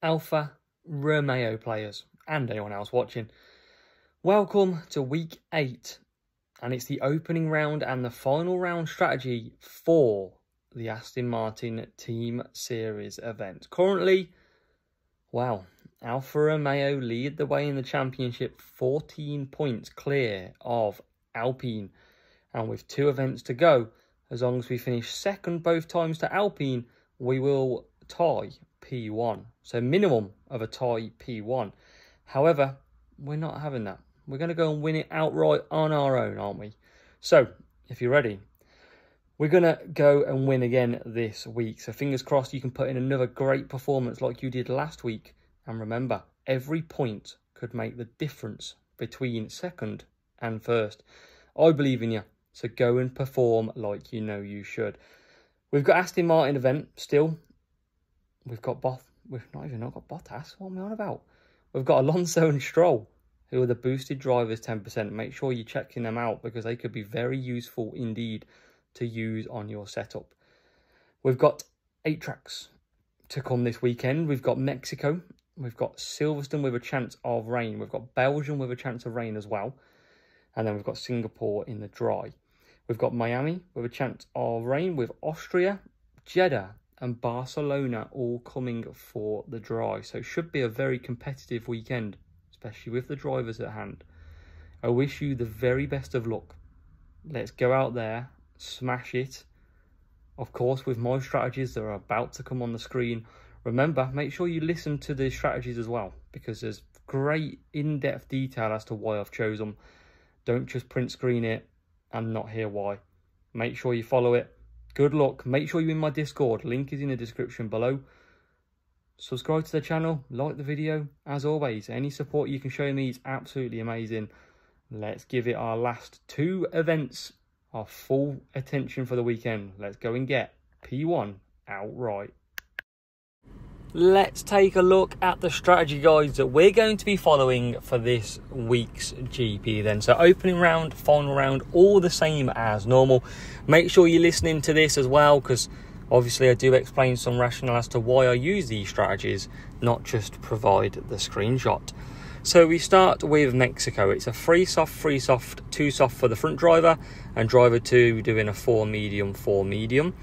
Alfa, Romeo players, and anyone else watching. Welcome to week 8, and it's the opening round and the final round strategy for the Aston Martin Team Series event. Currently, wow, Alfa Romeo lead the way in the championship, 14 points clear of Alpine, and with 2 events to go, as long as we finish second both times to Alpine, we will tie P1. So minimum of a tie P1. However, we're not having that. We're going to go and win it outright on our own, aren't we? So, if you're ready, we're going to go and win again this week. So fingers crossed you can put in another great performance like you did last week. And remember, every point could make the difference between second and first. I believe in you. So go and perform like you know you should. We've got Aston Martin event still. We've got We've not got Bottas. What am I on about? We've got Alonso and Stroll, who are the boosted drivers 10%. Make sure you're checking them out because they could be very useful indeed to use on your setup. We've got 8 tracks to come this weekend. We've got Mexico. We've got Silverstone with a chance of rain. We've got Belgium with a chance of rain as well. And then we've got Singapore in the dry. We've got Miami with a chance of rain, with Austria, Jeddah and Barcelona all coming for the dry. So it should be a very competitive weekend, especially with the drivers at hand. I wish you the very best of luck. Let's go out there, smash it. Of course, with my strategies that are about to come on the screen. Remember, make sure you listen to the strategies as well, because there's great in-depth detail as to why I've chosen them. Don't just print screen it and not hear why. Make sure you follow it. Good luck. Make sure you're in my Discord. Link is in the description below. Subscribe to the channel. Like the video. As always, any support you can show me is absolutely amazing. Let's give it our last 2 events our full attention for the weekend. Let's go and get P1 outright. Let's take a look at the strategy guides that we're going to be following for this week's GP then. So opening round, final round, all the same as normal. Make sure you're listening to this as well, because obviously I do explain some rationale as to why I use these strategies, not just provide the screenshot. So we start with Mexico. It's a 3 soft, 2 soft for the front driver, and driver 2 doing a 4 medium, 4 medium.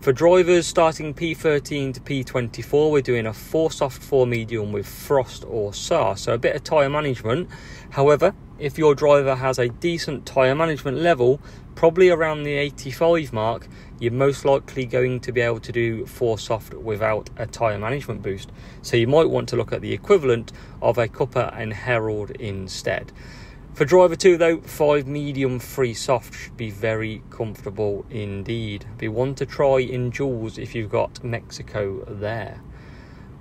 For drivers starting P13 to P24, we're doing a 4 soft, 4 medium with frost or SAR. So a bit of tyre management. However, if your driver has a decent tyre management level, probably around the 85 mark, you're most likely going to be able to do 4 soft without a tyre management boost. So you might want to look at the equivalent of a Cupper and Herald instead. For driver 2 though, 5 medium, 3 soft should be very comfortable indeed. Be one to try in duels if you've got Mexico there.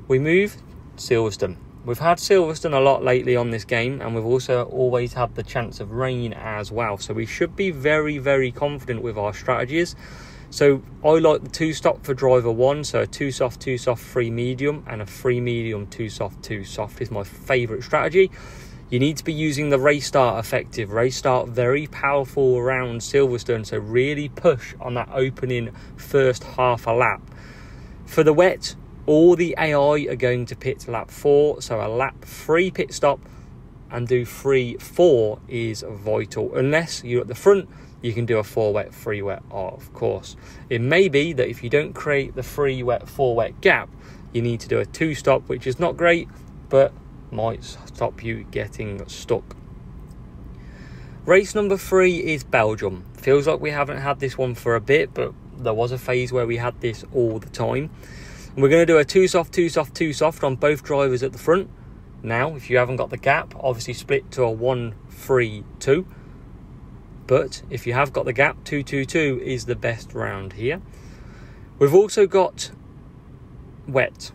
We move Silverstone. We've had Silverstone a lot lately on this game, and we've also always had the chance of rain as well. So we should be very, very confident with our strategies. So I like the 2 stop for driver 1. So a 2 soft, 3 medium, and a 3 medium, 2 soft is my favourite strategy. You need to be using the race start effective. Race start very powerful around Silverstone, so really push on that opening first half a lap. For the wet, all the AI are going to pit lap 4, so a lap 3 pit stop and do 3-4 is vital. Unless you're at the front, you can do a 4 wet, 3 wet, of course. It may be that if you don't create the 3 wet, 4 wet gap, you need to do a 2 stop, which is not great, but might stop you getting stuck. Race number 3 is Belgium. Feels like we haven't had this one for a bit, but there was a phase where we had this all the time. And we're going to do a 2 soft, 2 soft, 2 soft on both drivers at the front. Now, if you haven't got the gap, obviously split to a 1-3-2. But if you have got the gap, 2-2-2 is the best round here. We've also got wet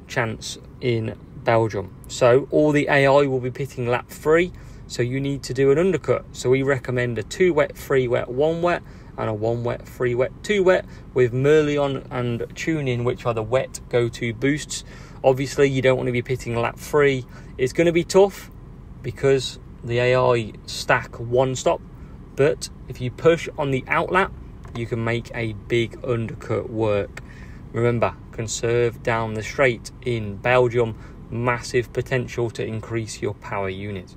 chance in Belgium. So all the AI will be pitting lap 3, so you need to do an undercut. So we recommend a 2 wet, 3 wet, 1 wet, and a 1 wet, 3 wet, 2 wet with Merlion and Tuning, which are the wet go-to boosts. Obviously you don't want to be pitting lap 3. It's going to be tough because the AI stack 1 stop, but if you push on the outlap, you can make a big undercut work. Remember, conserve down the straight in Belgium, massive potential to increase your power unit.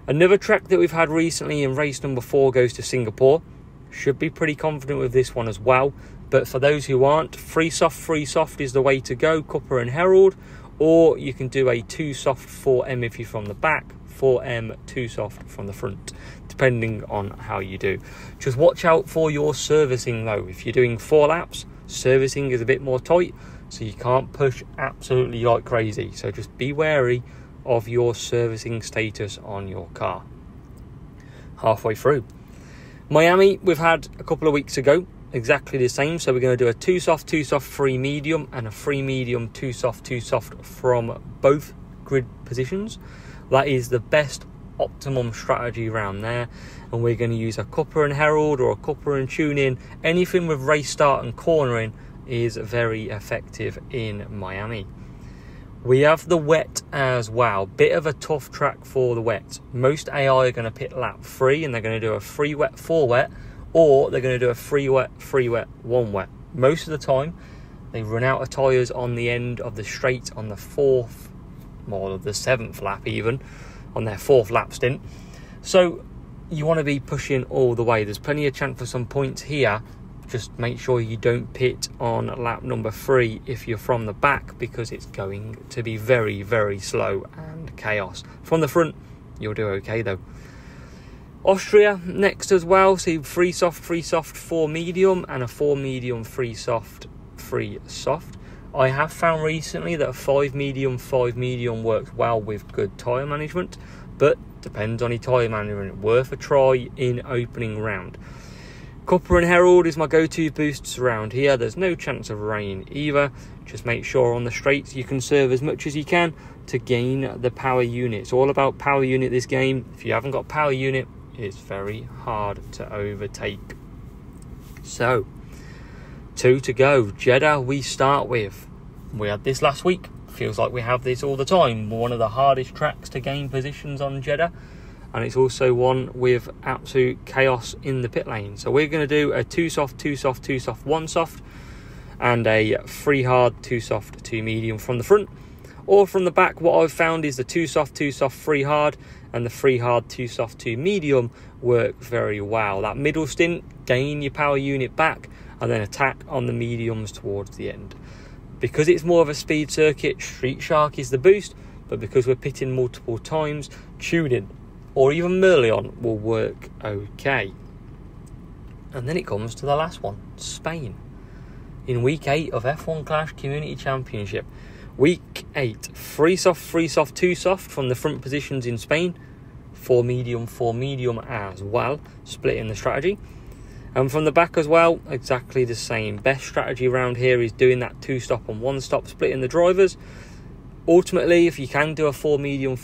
Another track that we've had recently in race number 4 goes to Singapore. Should be pretty confident with this one as well. But for those who aren't, free soft is the way to go, Copper and Herald. Or you can do a 2 soft 4M if you're from the back, 4M 2 soft from the front, depending on how you do. Just watch out for your servicing though. If you're doing 4 laps, servicing is a bit more tight, so you can't push absolutely like crazy. So just be wary of your servicing status on your car. Halfway through Miami, we've had a couple of weeks ago, exactly the same. So we're going to do a 2 soft 3 medium and a 3 medium 2 soft from both grid positions. That is the best optimum strategy around there. And we're going to use a Copper and Herald or a Copper and tune in. Anything with race start and cornering is very effective in Miami. We have the wet as well. Bit of a tough track for the wet. Most AI are going to pit lap 3 and they're going to do a 3 wet 4 wet, or they're going to do a 3 wet 1 wet. Most of the time they run out of tyres on the end of the straight on the 4th or the 7th lap, even on their 4th lap stint. So you want to be pushing all the way. There's plenty of chance for some points here. Just make sure you don't pit on lap number 3 if you're from the back, because it's going to be very, very slow and chaos. From the front, you'll do okay though. Austria next as well. So 3 soft, 4 medium, and a 4 medium, 3 soft. I have found recently that a 5 medium works well with good tyre management, but depends on your tyre management. Worth a try in opening round. Copper and Herald is my go-to boosts around here. There's no chance of rain either. Just make sure on the straights you conserve as much as you can to gain the power unit. It's all about power unit this game. If you haven't got power unit, it's very hard to overtake. So, 2 to go. Jeddah we start with. We had this last week. Feels like we have this all the time. One of the hardest tracks to gain positions on Jeddah. And it's also one with absolute chaos in the pit lane. So we're going to do a 2 soft, 1 soft, and a 3 hard, 2 soft, 2 medium from the front. Or from the back, what I've found is the 2 soft, 3 hard, and the 3 hard, 2 soft, 2 medium work very well. That middle stint, gain your power unit back, and then attack on the mediums towards the end. Because it's more of a speed circuit, Street Shark is the boost, but because we're pitting multiple times, tuning or even Merlion will work okay. And then it comes to the last one, Spain. In week 8 of F1 Clash Community Championship. Week 8, 3 soft, 2 soft from the front positions in Spain. 4 medium as well, splitting the strategy. And from the back as well, exactly the same. Best strategy around here is doing that 2 stop and 1 stop, splitting the drivers. Ultimately, if you can do a 4 medium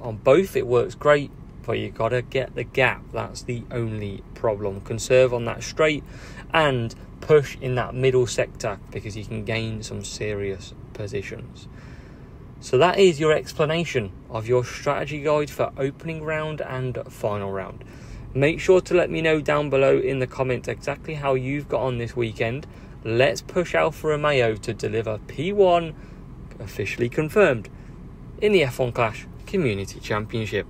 on both, it works great, but you got to get the gap. That's the only problem. Conserve on that straight and push in that middle sector, because you can gain some serious positions. So that is your explanation of your strategy guide for opening round and final round. Make sure to let me know down below in the comments exactly how you've got on this weekend. Let's push Alfa Romeo to deliver P1 officially confirmed in the F1 Clash Community Championship.